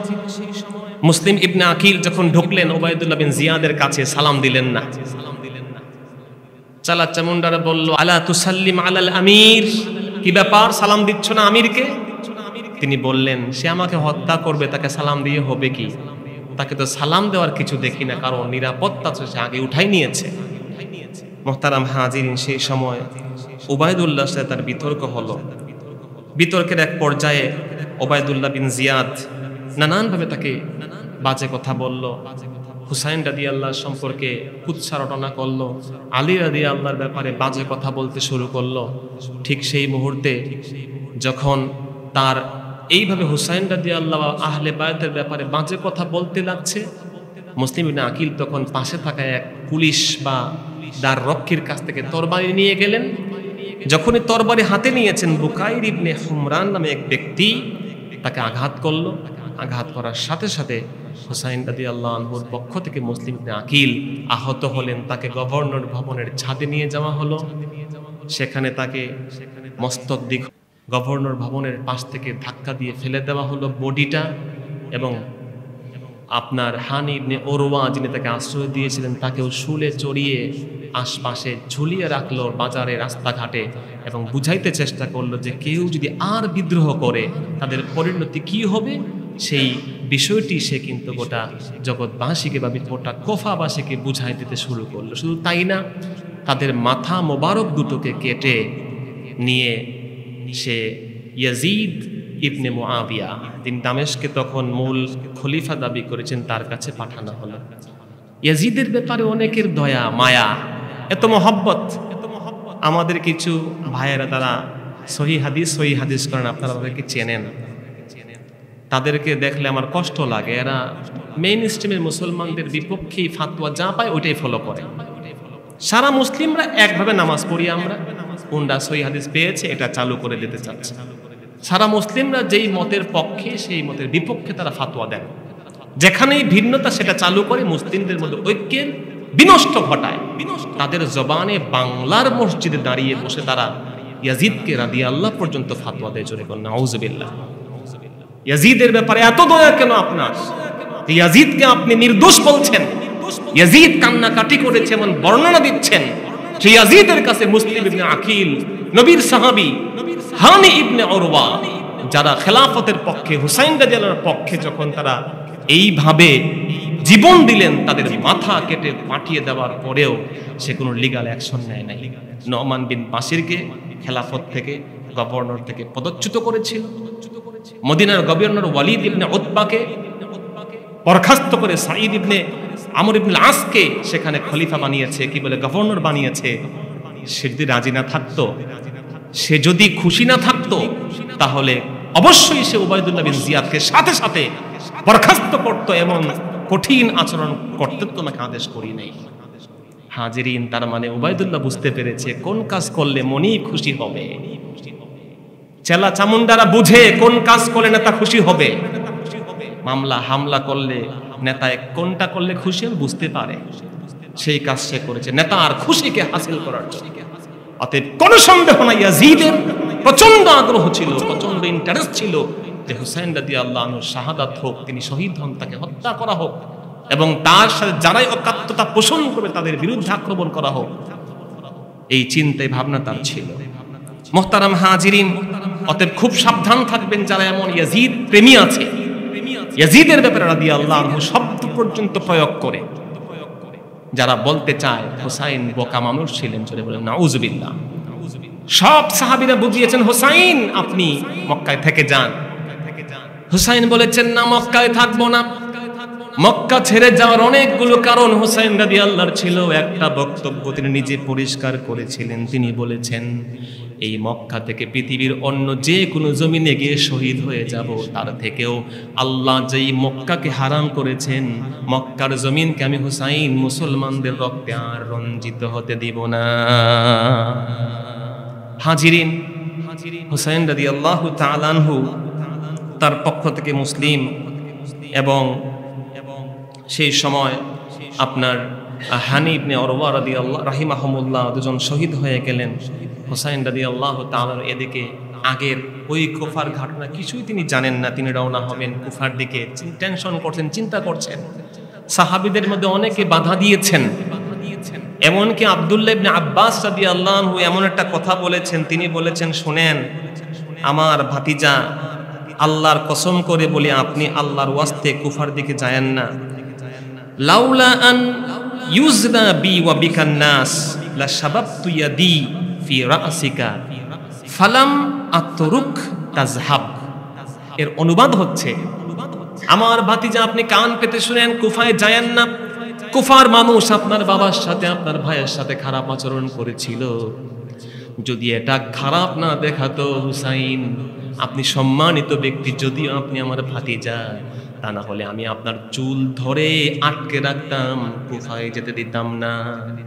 মুসলিম ইবনে আকিল যখন ঢুকলেন, ওবায়দুল্লাহ বিন জিয়াদের কাছে সালাম দিলেন না। চালা চামুন্ডারা বলল, আলা তুসাল্লিম আলাল আমির, কি ব্যাপার, সালাম দিচ্ছ না আমিরকে? তিনি বললেন, সে আমাকে হত্যা করবে, তাকে সালাম দিয়ে হবে কি? তাকে তো সালাম দেওয়ার কিছু দেখি না, কারণ নিরাপত্তা তো সে আগে উঠাই নিয়েছে। মুহতারাম হাজিরিন, সেই সময় ওবায়দুল্লাহর সাথে তার বিতর্ক হলো। বিতর্কের এক পর্যায়ে ওবায়দুল্লাহ বিন জিয়াদ নানানভাবে তাকে বাজে কথা বলল। হুসাইন রাদিয়াল্লাহু সম্পর্কে কুৎসা রটনা করলো, আলী রাদিয়াল্লাহর ব্যাপারে বাজে কথা বলতে শুরু করলো। ঠিক সেই মুহূর্তে যখন তার এইভাবে হুসাইন রাদিয়াল্লাহু আহলে বায়তের ব্যাপারে বাজে কথা বলতে লাগছে, মুসলিম ইবনে আকিল তখন পাশে থাকা এক পুলিশ বা দার রক্ষীর কাছ থেকে তরবারি নিয়ে গেলেন। যখনই তরবারি হাতে নিয়েছেন, বুকাইর ইবনে হুমরান নামে এক ব্যক্তি তাকে আঘাত করলো। আঘাত করার সাথে সাথে হুসাইন রাদিয়াল্লাহু আনহুর পক্ষ থেকে মুসলিম ইবনে আকিল আহত হলেন। তাকে গভর্নর ভবনের ছাদে নিয়ে যাওয়া হলো। সেখানে তাকে মস্তক গভর্নর ভবনের পাশ থেকে ধাক্কা দিয়ে ফেলে দেওয়া হলো বডিটা, এবং আপনার হানি ইবনে ওরওয়া যিনি তাকে আশ্রয় দিয়েছিলেন তাকেও শুলে চড়িয়ে আশপাশে ঝুলিয়ে রাখলো বাজারে রাস্তাঘাটে, এবং বুঝাইতে চেষ্টা করলো যে কেউ যদি আর বিদ্রোহ করে তাদের পরিণতি কি হবে, সেই বিষয়টি সে কিন্তু গোটা জগৎবাসীকে বা গোটা কোফাবাসীকে বুঝাই দিতে শুরু করলো। শুধু তাই না, তাদের মাথা মোবারক দুটোকে কেটে নিয়ে সে ইয়াজিদ ইবনে মুআবিয়া, তিনি দামেশকে তখন মূল খলিফা দাবি করেছেন, তার কাছে পাঠানো হলো। ইয়াজিদের ব্যাপারে অনেকের দয়া মায়া, এত মহব্বত। আমাদের কিছু ভাইয়েরা তারা সহি হাদিস করেন, আপনারা তাদেরকে চেনেন, তাদেরকে দেখলে আমার কষ্ট লাগে। এরা মেইন স্ট্রিমের মুসলমানদের বিপক্ষেই ফাতোয়া যা পায় ওইটাই ফলো করে। সারা মুসলিমরা একভাবে নামাজ পড়ি আমরা, কোনটা সহি হাদিস পেয়েছে এটা চালু করে দিতে চাচ্ছে। সারা মুসলিমরা যেই মতের পক্ষে সেই মতের বিপক্ষে তারা ফাতোয়া দেন। যেখানেই ভিন্নতা সেটা চালু করে মুসলিমদের মধ্যে ঐক্যের বিনষ্ট ঘটায়। তাদের জবানে বাংলার মসজিদে দাঁড়িয়ে বসে তারা ইয়াজিদকে রাদিয়াল্লাহু পর্যন্ত ফাতোয়া দেয়। জোরে বলেন নাউজুবিল্লাহ। ইয়াজিদের ব্যাপারে এত দয়া কেন আপনার? ইয়াজিদকে আপনি নির্দোষ বলছেন, ইয়াজিদ কান্নাকাটি করেছে এমন বর্ণনা দিচ্ছেন। সেই ইয়াজিদের কাছে মুসলিম ইবনে আকিল, নবীর সাহাবী হানি ইবনে ওরওয়া, যারা খেলাফতের পক্ষে, হুসাইন রাদিয়াল্লাহুর পক্ষে, যখন তারা এইভাবে জীবন দিলেন, তাদের মাথা কেটে পাঠিয়ে দেওয়ার পরেও সে কোনো লিগাল অ্যাকশন নেয় নাই। নোমান বিন বাশিরকে খেলাফত থেকে, গভর্নর থেকে পদচ্যুত করেছিল। মদিনার গভর্নর ওয়ালিদ ইবনে উতবাকে বরখাস্ত করে সাঈদ ইবনে আমর ইবনে আসকে সেখানে খলিফা বানিয়েছে, কি বলে গভর্নর বানিয়েছে। সে যদি রাজি না থাকতো, সে যদি খুশি না থাকতো, তাহলে অবশ্যই সে উবাইদুল্লাহ বিন জিয়াদকে সাথে সাথে বরখাস্ত করতো এবং কঠিন আচরণ করতে তোমাকে আদেশ করি নাই। হাজিরিন, তার মানে উবাইদুল্লাহ বুঝতে পেরেছে কোন কাজ করলে মনই খুশি হবে। চেলা চামুন্ডারা বুঝে কোন কাজ করলে নেতা খুশি হবে। মামলা হামলা করলে নেতা কোনটা করলে খুশি হবে বুঝতে পারে, সেই কাজ সে করেছে নেতা আর খুশিকে হাসিল করার জন্য। অতএব কোনো সন্দেহ নাই, ইয়াজিদের প্রচন্ড আগ্রহ ছিল, প্রচন্ড ইন্টারেস্ট ছিল যে হুসাইন রাদিয়াল্লাহু আনহু শাহাদাত হোক, তিনি শহীদ হন, তাকে হত্যা করা হোক, এবং তার সাথে যারাই অকাত্যতা পোষণ করবে তাদের বিরুদ্ধে আক্রমণ করা হোক। এই চিন্তায় ভাবনা তার ছিল। মুহতারাম হাজিরিন, অতএব খুব সাবধান থাকবেন যারা এমন ইয়াজিদ প্রেমী আছে, ইয়াজিদের ব্যাপারে রাদিয়াল্লাহু আনহু শব্দ পর্যন্ত প্রয়োগ করে, যারা বলতে চায় হুসাইন বোকা মানুষ ছিলেন। চলে বলেন নাউজুবিল্লাহ। সব সাহাবীরা বুঝিয়েছেন হুসাইন আপনি মক্কায় থেকে যান। হুসাইন বলেছেন না, মক্কায় থাকবো না। মক্কা ছেড়ে যাওয়ার অনেকগুলো কারণ হুসাইন রাদিয়াল্লাহু ছিল। একটা বক্তব্য তিনি নিজে পরিষ্কার করেছিলেন, তিনি বলেছেন এই মক্কা থেকে পৃথিবীর অন্য যে কোনো জমিনে গিয়ে শহীদ হয়ে যাব, তার থেকেও আল্লাহ যেই মক্কাকে হারাম করেছেন, মক্কার জমিনকে আমি হুসাইন মুসলমানদের রক্তে আর রঞ্জিত হতে দিব না। হাজিরিন, হুসাইন রাদিয়াল্লাহু তাআলা আনহু তার পক্ষ থেকে মুসলিম এবং সেই সময় আপনার হানি ইবনে ওরওয়া রাদিয়াল্লাহু রাহিমাহুমুল্লাহ দুজন শহীদ হয়ে গেলেন। হুসাইন রাদিয়াল্লাহু তাআলা এদিকে আগের ওই কুফার ঘটনা কিছুই তিনি জানেন না, তিনি রওনা হবেন কুফার দিকে। টেনশন করছেন, চিন্তা করছেন। সাহাবীদের মধ্যে অনেকে বাধা দিয়েছেন, এমনকি আব্দুল্লাহ ইবনে আব্বাস রাদিয়াল্লাহু আনহু এমন একটা কথা বলেছেন, তিনি বলেছেন শুনেন আমার ভাতিজা, আল্লাহর কসম করে বলি আপনি আল্লাহর ওয়াস্তে কুফার দিকে যায়েন না। লাউলা আন ইউজনা বি ওয়া বিকান নাস লা শাবাবতু ইয়াদি ফি রাসিকা ফালাম আতরুক তাজহাব। এর অনুবাদ হচ্ছে, আমার ভাতিজা আপনি কান পেতে শুনেন, কুফায় যায়েন না। কুফার মানুষ আপনার বাবার সাথে আপনার ভাইয়ের সাথে খারাপ আচরণ করেছিল। যদি এটা খারাপ না দেখাতো হুসাইন, আপনি সম্মানিত ব্যক্তি, যদিও আপনি আমার ভাতিজা, তা না হলে আমি আপনার চুল ধরে আটকে রাখতাম, কুফায় যেতে দিতাম না।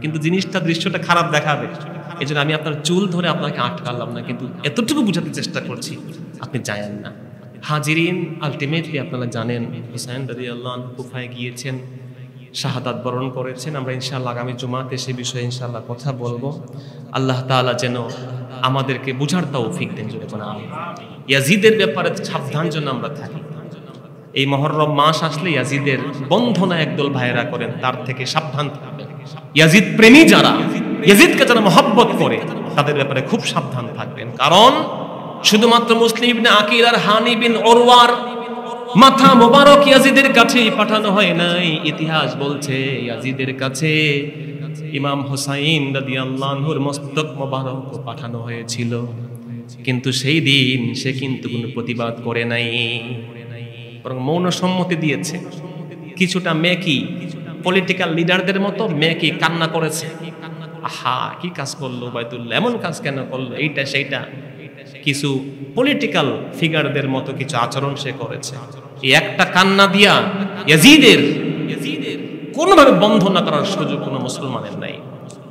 কিন্তু জিনিসটা, দৃশ্যটা খারাপ দেখাবে, এই জন্য আমি আপনার চুল ধরে আপনাকে আটকালাম না, কিন্তু এতটুকু বোঝাতে চেষ্টা করছি আপনি যায়েন না। হাজিরিন, আলটিমেটলি আপনারা জানেন হুসাইন রাদিয়াল্লাহু আনহু কুফায় গিয়েছেন। শাহাদাত বরণ করেছেন। আমরা ইনশাআল্লাহ আগামী জুমাতে সে বিষয়ে ইনশাআল্লাহ কথা বলবো। আল্লাহ তাআলা যেন আমাদেরকে বুঝার তৌফিক দেন। যদি কোনো আমিন। ইয়াজিদের ব্যাপারে সাবধান যেন আমরা থাকি। এই মুহররম মাস আসলে ইয়াজিদের বন্ধনা একদল ভাইরা করেন, তার থেকে সাবধান থাকবেন। ইয়াজিদ প্রেমী যারা, ইয়াজিদকে যারা মহব্বত করে, তাদের ব্যাপারে খুব সাবধান থাকবেন। কারণ শুধুমাত্র মুসলিম ইবনে আকিল আর হানি বিন উরওয়ার মাথা মোবারক ইয়াজিদের কাছে পাঠানো হয় নাই। ইতিহাস বলছে ইয়াজিদের কাছে ইমাম হুসাইন রাদিয়াল্লাহু আনহুর মস্তক মোবারক পাঠানো হয়েছিল, কিন্তু সেই দিন সে কিন্তু কোনো প্রতিবাদ করে নাই, বরং মৌন সম্মতি দিয়েছে। কিছুটা মেকি পলিটিক্যাল লিডারদের মতো মেকি কান্না করেছে, আহা কি কাজ করলো উবাইদুল্লাহ, এমন কাজ কেন করলো, এইটা সেইটা। কিছু পলিটিক্যাল ফিগারদের মতো কিছু আচরণ সে করেছে। এই একটা কান্না দিয়া ইয়াজিদের কোনোভাবে বন্ধ না করার সুযোগ কোনো মুসলমানের নাই।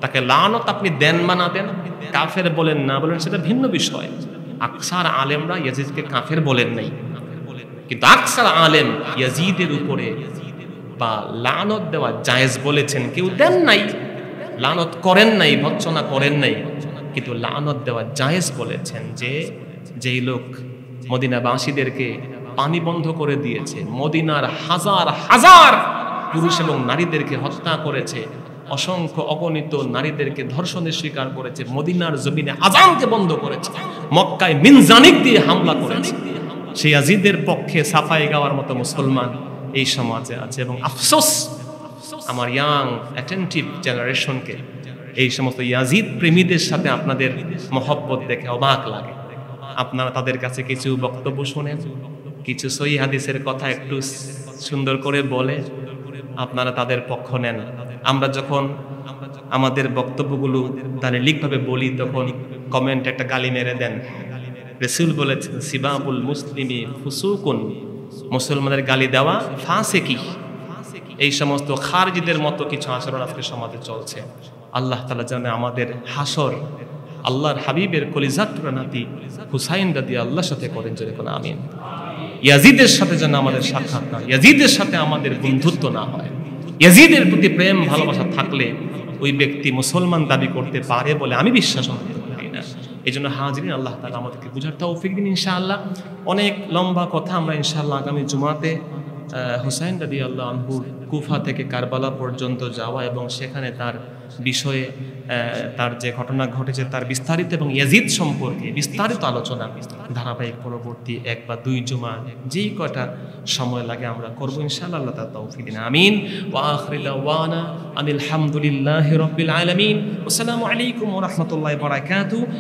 তাকে লানত আপনি দেন বা না দেন, কাফের বলেন না বলেন, সেটা ভিন্ন বিষয়। আকসার আলেমরা ইয়াজিদকে কাফের বলেন নাই, কিন্তু আকসার আলেম ইয়াজিদের উপরে বা লানত দেওয়া জায়েজ বলেছেন। কেউ দেন নাই, লানত করেন নাই, ভৎসনা করেন নাই, কিন্তু লানত দেওয়া জায়েজ বলেছেন। যে যেই লোক মদিনাবাসীদেরকে পানি বন্ধ করে দিয়েছে, মদিনার হাজার হাজার পুরুষ এবং নারীদেরকে হত্যা করেছে, অসংখ্য অগণিত নারীদেরকে ধর্ষণের শিকার করেছে, মদিনার জমিনে আযানকে বন্ধ করেছে, মক্কায় মিনজানিক দিয়ে হামলা করেছে, সেই ইয়াজিদের পক্ষে সাফাই গাওয়ার মতো মুসলমান এই সমাজে আছে। এবং আফসোস, আমার ইয়াং অ্যাটেন্টিভ জেনারেশনকে এই সমস্ত ইয়াজিদ প্রেমীদের সাথে আপনাদের মহব্বত দেখে অবাক লাগে। আপনারা তাদের কাছে কিছু বক্তব্য শোনেন, কিছু সহিহ হাদিসের কথা একটু সুন্দর করে বলে আপনারা তাদের পক্ষ নেন। আমরা যখন আমাদের বক্তব্যগুলো তাহলিকভাবে বলি, তখন কমেন্ট একটা গালি মেরে দেন। রাসূল বলেছেন সিবাবুল মুসলিমি ফুসুকুন, মুসলমানের গালি দেওয়া ফাসিকি। এই সমস্ত খারিজিদের মতো কিছু আচরণ আজকে সমাজে চলছে। আল্লাহ তাআলা যেন আমাদের হাসর আল্লাহর হাবিবের কলিজার টুকরা নাতি হুসাইন রাদিয়াল্লাহর সাথে করেন। জোরে কোন আমিন। ইয়াজিদের সাথে যেন আমাদের সাক্ষাৎ না, ইয়াজিদের সাথে আমাদের বন্ধুত্ব না হয়। ইয়াজিদের প্রতি প্রেম ভালোবাসা থাকলে ওই ব্যক্তি মুসলমান দাবি করতে পারে বলে আমি বিশ্বাস করি না। এই জন্য হাজিরিন, আল্লাহ তাআলা আমাদেরকে বুঝার তৌফিক দিন ইনশাআল্লাহ। অনেক লম্বা কথা আমরা ইনশাআল্লাহ আগামী জুমাতে হুসাইন রাদিয়াল্লাহু আনহু কুফা থেকে কারবালা পর্যন্ত যাওয়া এবং সেখানে তার বিষয়ে তার যে ঘটনা ঘটেছে তার বিস্তারিত এবং ইয়াজিদ সম্পর্কে বিস্তারিত আলোচনা ধারাবাহিক পরবর্তী 1 বা 2 জুমা যেই কয়টা সময় লাগে আমরা করব ইনশাআল্লাহ। আল্লাহ তাআলা তৌফিক দিন, আমিন। ওয়া আখিরু দাওয়ানা আনিল হামদুলিল্লাহি রাব্বিল আলামিন। আসসালামু আলাইকুম ওয়া রাহমাতুল্লাহি ওয়া বারাকাতুহু।